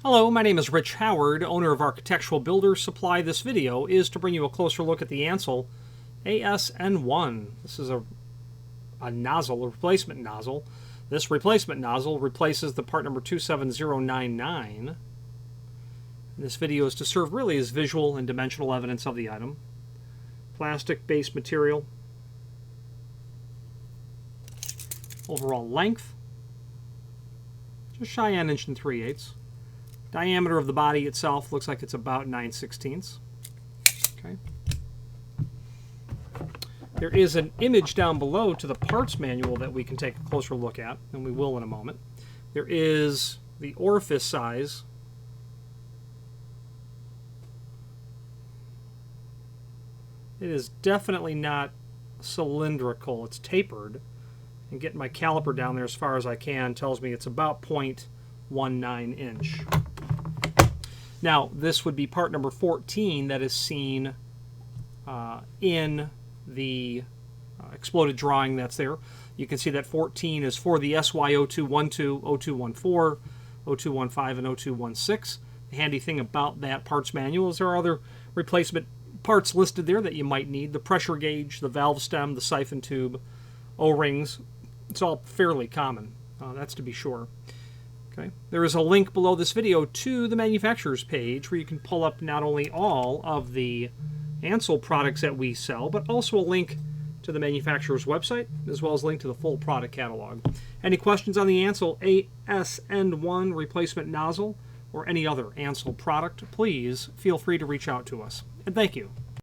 Hello, my name is Rich Howard, owner of Architectural Builder Supply. This video is to bring you a closer look at the Ansul ASN1. This is a nozzle, a replacement nozzle. This replacement nozzle replaces the part number 27099. This video is to serve really as visual and dimensional evidence of the item. Plastic-based material. Overall length, just shy on 1 3/8. Diameter of the body itself looks like it's about 9/16. Okay. There is an image down below to the parts manual that we can take a closer look at, and we will in a moment. There is the orifice size. It is definitely not cylindrical, it's tapered. And getting my caliper down there as far as I can tells me it's about 0.19 inch. Now, this would be part number 14 that is seen in the exploded drawing that's there. You can see that 14 is for the SY0212, 0214, 0215, and 0216. The handy thing about that parts manual is there are other replacement parts listed there that you might need. The pressure gauge, the valve stem, the siphon tube, O-rings. It's all fairly common, that's to be sure. Okay. There is a link below this video to the manufacturer's page where you can pull up not only all of the Ansul products that we sell, but also a link to the manufacturer's website, as well as a link to the full product catalog. Any questions on the Ansul ASN1 replacement nozzle or any other Ansul product, please feel free to reach out to us. And thank you.